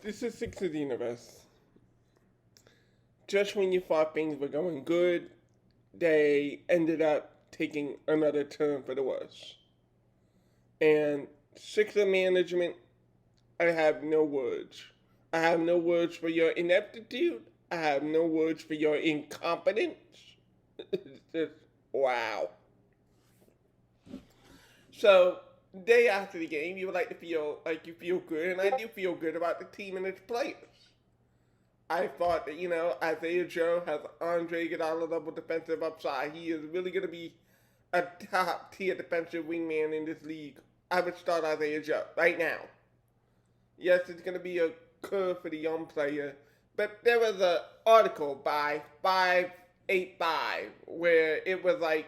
This is Six of the Universe. Just when you thought things were going good, they ended up taking another turn for the worse. And Six of Management, I have no words. I have no words for your ineptitude. I have no words for your incompetence. It's just, wow. So, day after the game, you would like to feel like you feel good, and I do feel good about the team and its players. I thought that, Isaiah Joe has Andre Iguodala level defensive upside. He is really going to be a top tier defensive wingman in this league. I would start Isaiah Joe right now. Yes, it's going to be a curve for the young player, but there was an article by 585 where it was like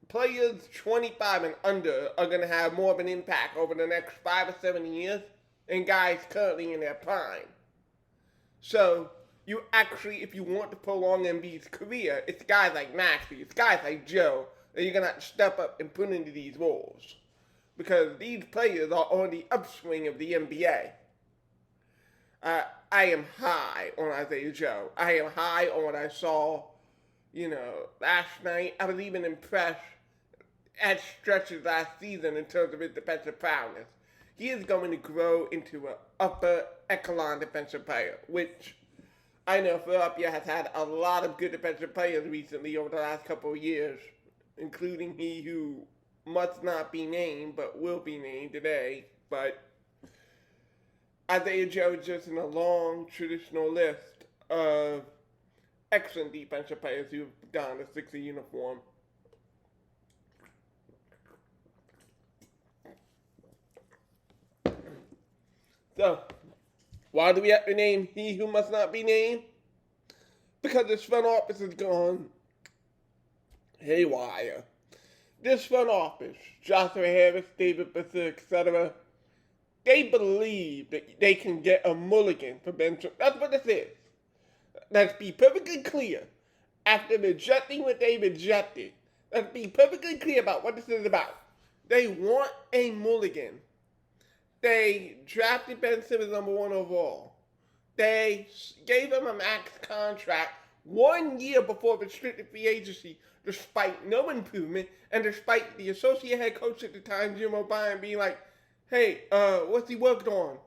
players 25 and under are going to have more of an impact over the next 5 or 7 years than guys currently in their prime. So, you actually, if you want to prolong Embiid's career, it's guys like Maxey, it's guys like Joe that you're going to have to step up and put into these roles. Because these players are on the upswing of the NBA. I am high on Isaiah Joe. I am high on what I saw, last night. I was even impressed at stretches last season in terms of his defensive prowess. He is going to grow into an upper echelon defensive player, which I know Philadelphia has had a lot of good defensive players recently over the last couple of years, including he who must not be named but will be named today. But Isaiah Joe is just in a long traditional list of excellent defensive players who have donned a Sixer uniform. So, why do we have to name he who must not be named? Because this front office has gone haywire. This front office, Joshua Harris, David Blitzer, etc., they believe that they can get a mulligan for Ben Simmons. That's what this is. Let's be perfectly clear. After rejecting what they rejected, let's be perfectly clear about what this is about. They want a mulligan. They drafted Ben Simmons #1 overall. They gave him a max contract 1 year before restricted free agency, despite no improvement, and despite the associate head coach at the time, Jim O'Brien, being like, hey, what's he worked on?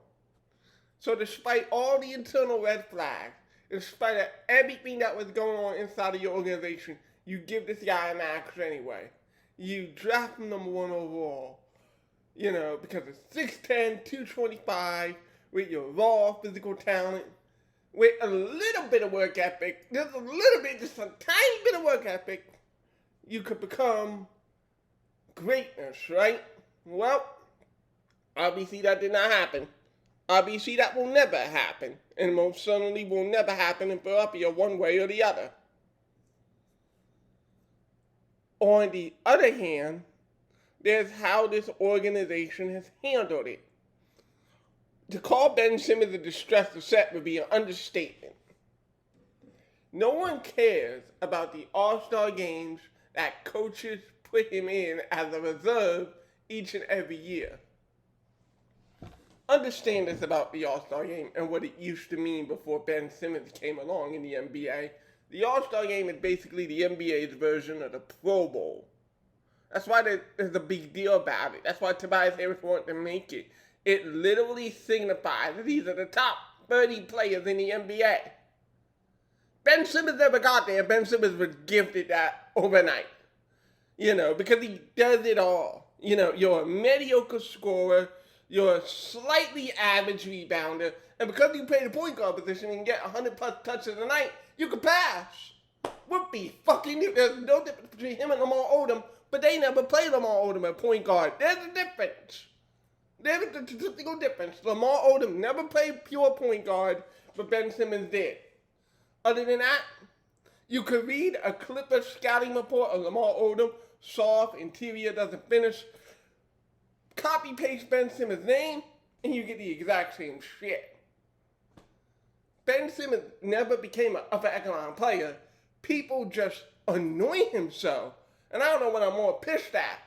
So despite all the internal red flags, in spite of everything that was going on inside of your organization, you give this guy a max anyway. You draft him #1 overall. Because it's 6'10", 225, with your raw physical talent, with a little bit of work ethic, just a tiny bit of work ethic, you could become greatness, right? Well, obviously that did not happen. Obviously that will never happen, and most certainly will never happen in Philadelphia one way or the other. On the other hand, there's how this organization has handled it. To call Ben Simmons a distressed asset would be an understatement. No one cares about the All-Star games that coaches put him in as a reserve each and every year. Understand this about the All-Star game and what it used to mean before Ben Simmons came along in the NBA. The All-Star game is basically the NBA's version of the Pro Bowl. That's why there's a big deal about it. That's why Tobias Harris wanted to make it. It literally signifies that these are the top 30 players in the NBA. Ben Simmons never got there. Ben Simmons was gifted that overnight. Because he does it all. You're a mediocre scorer. You're a slightly average rebounder. And because you play the point guard position and get 100+ touches a night, you can pass. Whoopee fucking do. There's no difference between him and Lamar Odom. But they never played Lamar Odom at point guard. There's a difference. There's a statistical difference. Lamar Odom never played pure point guard, but Ben Simmons did. Other than that, you could read a Clipper scouting report of Lamar Odom, soft, interior, doesn't finish. Copy-paste Ben Simmons' name, and you get the exact same shit. Ben Simmons never became an upper echelon player. People just annoy him so. And I don't know what I'm more pissed at.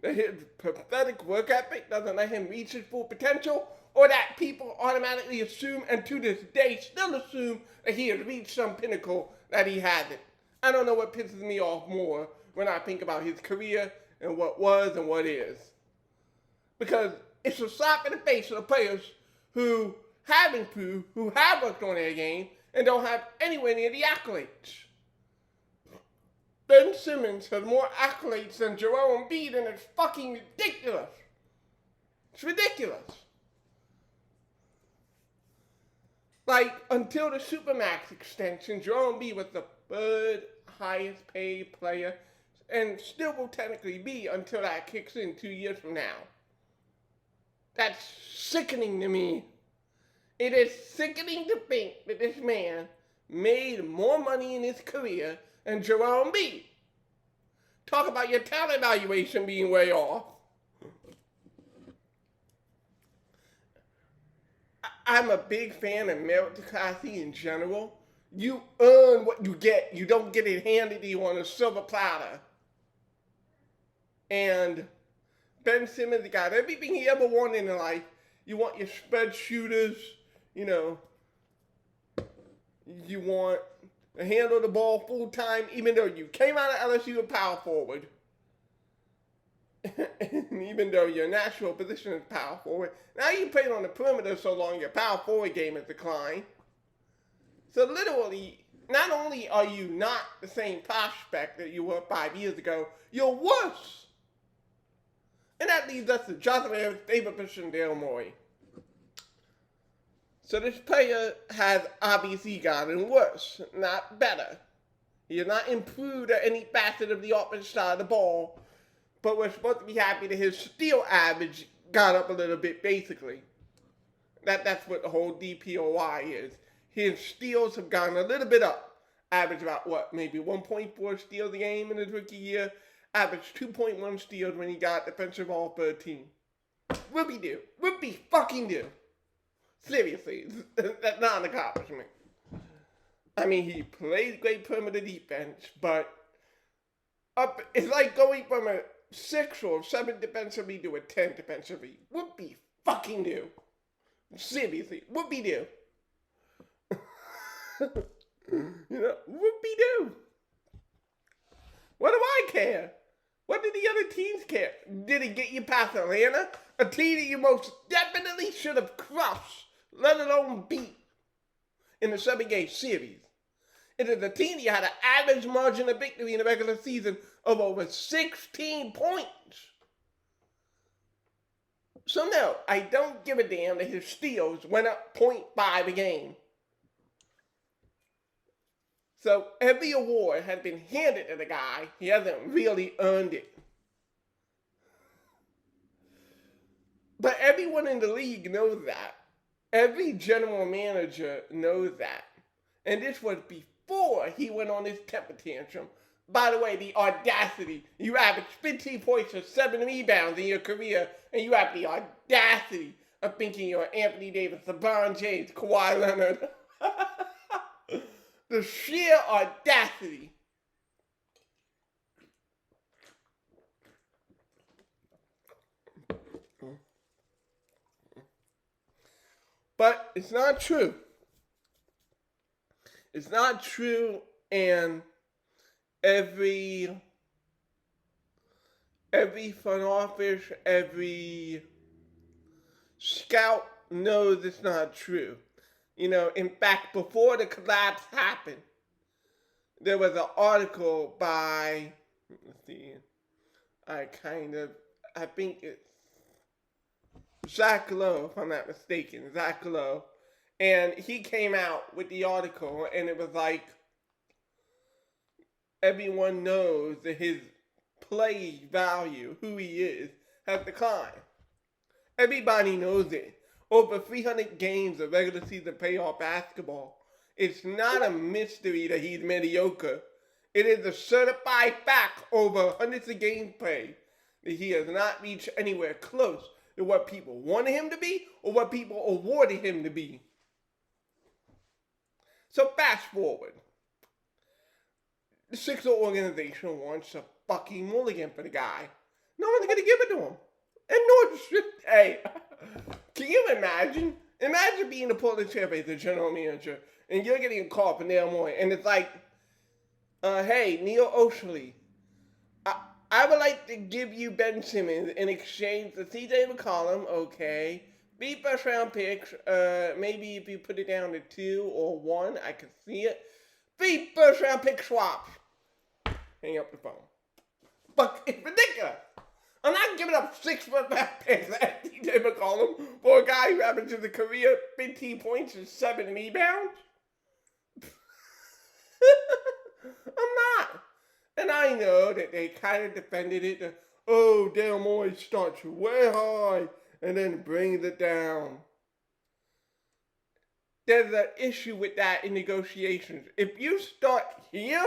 That his pathetic work ethic doesn't let him reach his full potential, or that people automatically assume, and to this day still assume, that he has reached some pinnacle that he hasn't. I don't know what pisses me off more when I think about his career and what was and what is. Because it's a slap in the face of the players who have improved, who have worked on their game, and don't have anywhere near the accolades. Ben Simmons has more accolades than Joel Embiid, and it's fucking ridiculous. It's ridiculous. Like, until the Supermax extension, Joel Embiid was the third highest paid player, and still will technically be until that kicks in 2 years from now. That's sickening to me. It is sickening to think that this man made more money in his career than Joel Embiid. Talk about your talent evaluation being way off. I'm a big fan of meritocracy in general. You earn what you get. You don't get it handed to you on a silver platter. And Ben Simmons got everything he ever wanted in life. You want your spread shooters, you know. You want to handle the ball full time, even though you came out of LSU a power forward. And even though your natural position is power forward, now you played on the perimeter so long your power forward game has declined. So literally, not only are you not the same prospect that you were 5 years ago, you're worse. And that leads us to Jonathan favorite position, Daryl Morey. So this player has obviously gotten worse, not better. He has not improved at any facet of the offensive side of the ball, but we're supposed to be happy that his steal average got up a little bit, basically. That's what the whole DPOY is. His steals have gotten a little bit up. Average about, maybe 1.4 steals a game in his rookie year. Averaged 2.1 steals when he got defensive all-third team. Whoopie do. Whoopie fucking do. Seriously, that's not an accomplishment. I mean, he plays great perimeter defense, but it's like going from a 6 or 7 defensively to a 10 defensively. Whoopie fucking do. Seriously, whoopie do. Whoopie do. What do I care? What did the other teams care? Did it get you past Atlanta? A team that you most definitely should have crushed, let alone beat in the 7-game series. It is a team that you had an average margin of victory in the regular season of over 16 points. So no, I don't give a damn that his steals went up 0.5 a game. So every award has been handed to the guy. He hasn't really earned it. But everyone in the league knows that. Every general manager knows that. And this was before he went on his temper tantrum. By the way, the audacity. You averaged 15 points or 7 rebounds in your career, and you have the audacity of thinking you're Anthony Davis, LeBron James, Kawhi Leonard. The sheer audacity. But it's not true. It's not true, and every front office, every scout knows it's not true. In fact, before the collapse happened, there was an article by, I think it's Zach Lowe, if I'm not mistaken, Zach Lowe. And he came out with the article, and it was like, everyone knows that his play value, who he is, has declined. Everybody knows it. Over 300 games of regular season playoff basketball. It's not a mystery that he's mediocre. It is a certified fact over hundreds of games played that he has not reached anywhere close to what people wanted him to be or what people awarded him to be. So fast forward. The Sixer organization wants a fucking mulligan for the guy. No one's going to give it to him. And nor should they. Can you imagine? Imagine being the Portland Trailblazers general manager, and you're getting a call from Daryl Morey, and it's like, hey, Neil Oshley, I would like to give you Ben Simmons in exchange for CJ McCollum, okay. 3 first round picks, maybe if you put it down to 2 or 1, I could see it. 3 first round pick swaps. Hang up the phone. But it's ridiculous. I'm not giving up 6 first round picks at CJ McCollum for a guy who averages a career 15 points and 7 rebounds. I'm not. And I know that they kind of defended it. Daryl Morey starts way high and then brings it down. There's an issue with that in negotiations. If you start here,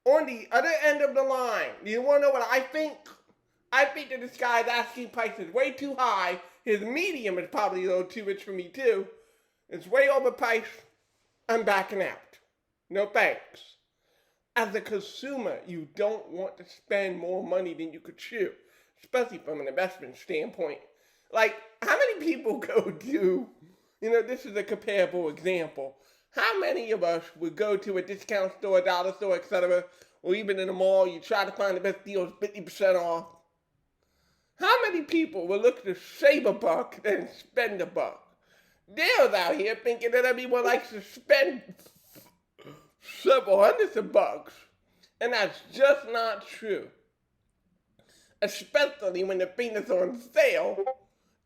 on the other end of the line, you want to know what I think? I think that this guy's asking price is way too high. His medium is probably a little too rich for me too. It's way overpriced. I'm backing out. No thanks. As a consumer, you don't want to spend more money than you could chew, especially from an investment standpoint. Like, how many people go to, this is a comparable example. How many of us would go to a discount store, a dollar store, etc., or even in the mall, you try to find the best deals, 50% off? How many people will look to save a buck than spend a buck? Daryl's out here thinking that everyone likes to spend several hundreds of bucks, and that's just not true. Especially when the thing is on sale.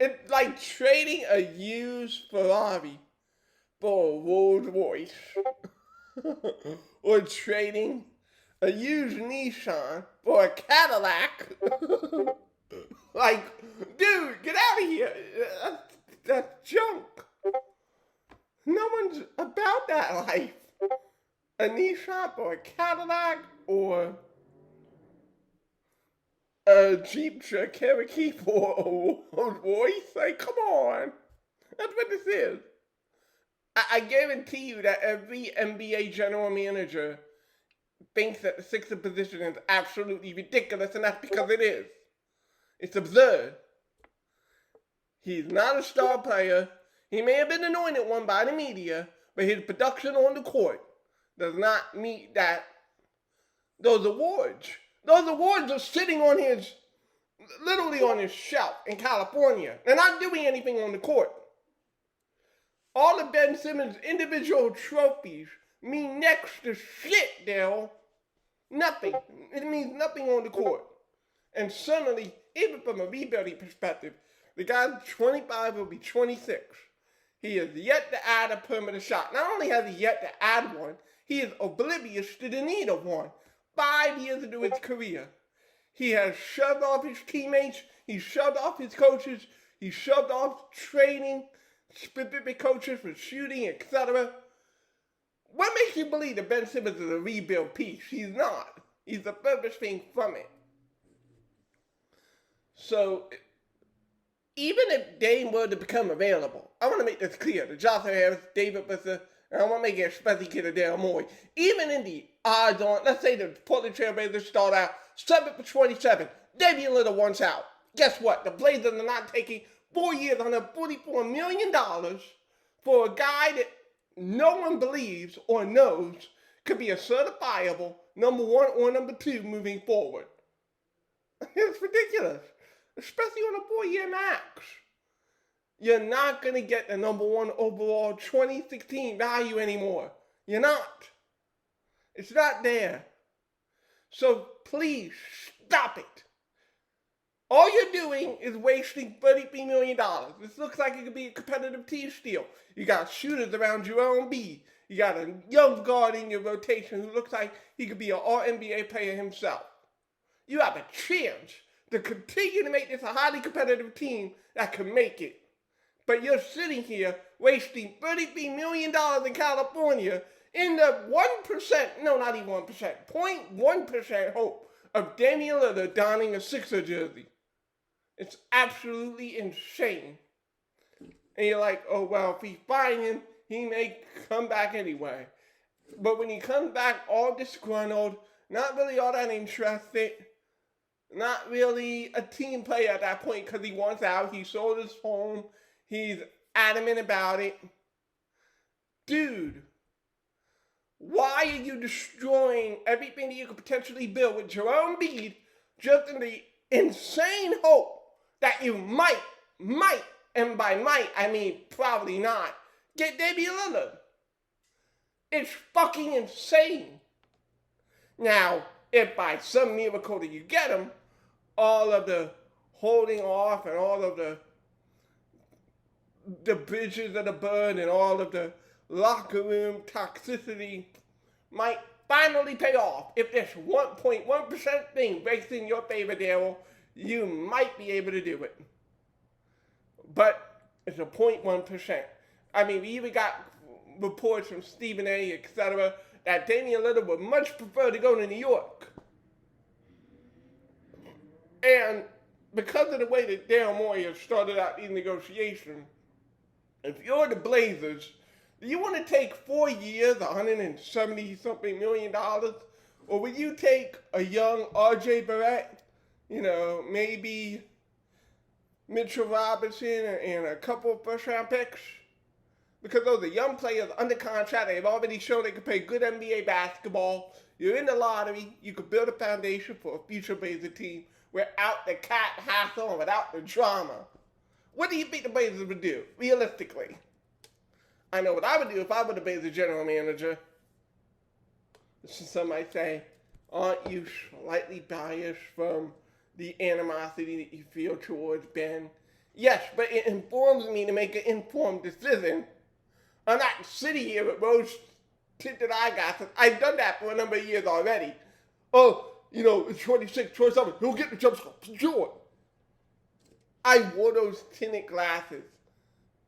It's like trading a used Ferrari for a Rolls Royce, or trading a used Nissan for a Cadillac. Like, dude, get out of here. That's junk. No one's about that life. A Nissan or a Cadillac or a Jeep Cherokee for a Rolls Royce. Like, come on. That's what this is. I guarantee you that every NBA general manager thinks that the Sixer position is absolutely ridiculous, and that's because it is. It's absurd. He's not a star player. He may have been anointed one by the media, but his production on the court does not meet those awards. Those awards are sitting on literally on his shelf in California. They're not doing anything on the court. All of Ben Simmons' individual trophies mean next to shit, Daryl. Nothing. It means nothing on the court. And suddenly, even from a rebuilding perspective, the guy's 25 will be 26. He has yet to add a perimeter shot. Not only has he yet to add one, he is oblivious to the need of one. 5 years into his career, he has shoved off his teammates, he shoved off his coaches, he shoved off training, specific coaches for shooting, etc. What makes you believe that Ben Simmons is a rebuild piece? He's not. He's the furthest thing from it. So, even if Dame were to become available, I want to make this clear. The Johnson Harris, David Blitzer, and I want to make it especially clear to Daryl Morey. Even in the odds on, let's say the Portland Trailblazers start out 7 for 27. Damian Lillard wants out. Guess what? The Blazers are not taking 4 years, $144 million for a guy that no one believes or knows could be a certifiable number 1 or number 2 moving forward. It's ridiculous. Especially on a 4-year max. You're not going to get the number 1 overall 2016 value anymore. You're not. It's not there. So please stop it. All you're doing is wasting $33 million. This looks like it could be a competitive team steal. You got shooters around Joel Embiid. You got a young guard in your rotation who looks like he could be an all-NBA player himself. You have a chance to continue to make this a highly competitive team that can make it. But you're sitting here wasting $33 million in California in the 1%, no, not even 1%, 0.1% hope of Damian Lillard donning a Sixer jersey. It's absolutely insane. And you're like, oh, well, if we find him, he may come back anyway. But when he comes back all disgruntled, not really all that interested, Not really a team player at that point because he wants out. He sold his home. He's adamant about it. Dude, why are you destroying everything that you could potentially build with Joel Embiid just in the insane hope that you might, and by might, I mean probably not, get Damian Lillard? It's fucking insane. Now, if by some miracle that you get him, all of the holding off and all of the bridges that are burned and all of the locker room toxicity might finally pay off. If this 1.1% thing breaks in your favor, Daryl, you might be able to do it. But it's a 0.1%. I mean, we even got reports from Stephen A., etc., that Damian Lillard would much prefer to go to New York. And because of the way that Daryl Morey has started out these negotiations, if you're the Blazers, do you want to take 4 years, $170-something million, or will you take a young R.J. Barrett, maybe Mitchell Robinson and a couple of first-round picks? Because those are young players under contract. They've already shown they can play good NBA basketball. You're in the lottery. You can build a foundation for a future Blazer team without the cat hassle and without the drama. What do you think the Blazers would do, realistically? I know what I would do if I were the Blazers general manager. Some might say, aren't you slightly biased from the animosity that you feel towards Ben? Yes, but it informs me to make an informed decision. I'm not sitting here with rose-tinted eyeglasses. I've done that for a number of years already. Oh, it's 26, 27. He'll get the jump score. Sure. I wore those tinted glasses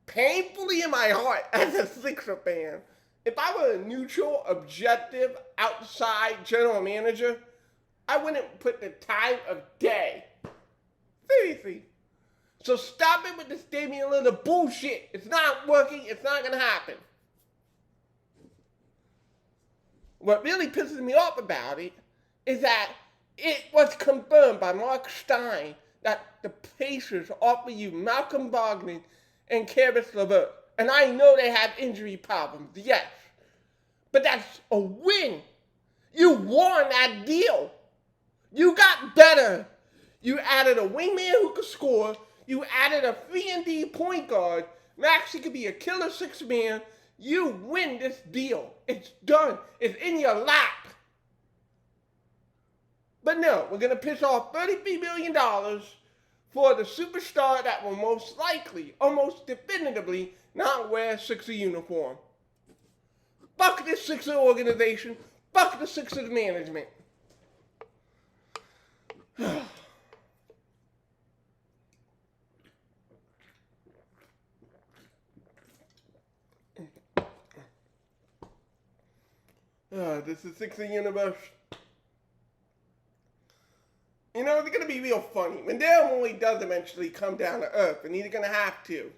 painfully in my heart as a Sixer fan. If I were a neutral, objective, outside general manager, I wouldn't put the time of day. Seriously. So stop it with this Damian Lillard bullshit. It's not working. It's not going to happen. What really pisses me off about it is that it was confirmed by Mark Stein that the Pacers offer you Malcolm Brogdon and Caris LeVert. And I know they have injury problems, yes. But that's a win. You won that deal. You got better. You added a wingman who could score. You added a 3-and-D point guard. Maxey could be a killer 6-man. You win this deal. It's done. It's in your lap. But no, we're going to piss off $33 million for the superstar that will most likely, almost definitively, not wear a Sixer uniform. Fuck this Sixer organization. Fuck the Sixers management. This is Sixer universe. It's going to be real funny. When Daryl Morey does eventually come down to earth, and he's going to have to,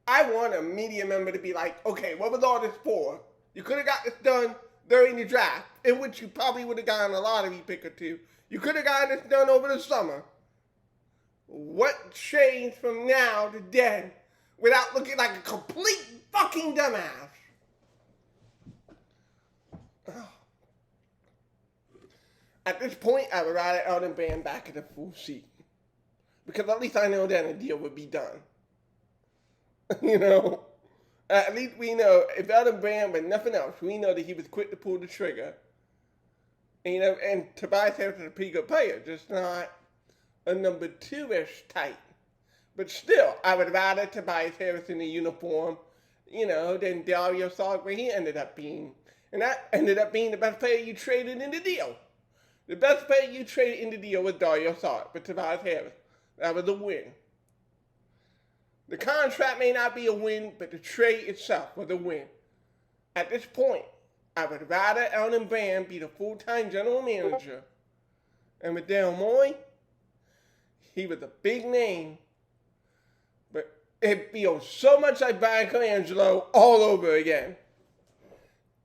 I want a media member to be like, okay, what was all this for? You could have got this done during the draft, in which you probably would have gotten a lottery pick or two. You could have gotten this done over the summer. What changed from now to then without looking like a complete fucking dumbass? At this point, I would rather Elton Brand back in the full seat. Because at least I know then a deal would be done. At least we know if Elton Brand, but nothing else, we know that he was quick to pull the trigger. And Tobias Harris is a pretty good player, just not a number 2-ish type. But still, I would rather Tobias Harris in the uniform, than Dario Saric, where he ended up being. And that ended up being the best player you traded in the deal. The best player you traded in the deal was Dario Saric, but Tobias Harris. That was a win. The contract may not be a win, but the trade itself was a win. At this point, I would rather Elton Brand be the full-time general manager. And with Daryl Morey, he was a big name, but it feels so much like Brian Colangelo all over again.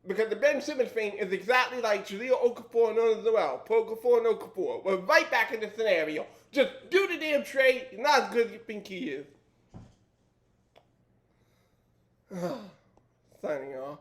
Because the Ben Simmons thing is exactly like Jahlil Okafor and Noel. Put Okafor and Okafor. We're right back in the scenario. Just do the damn trade. He's not as good as you think he is. Signing off.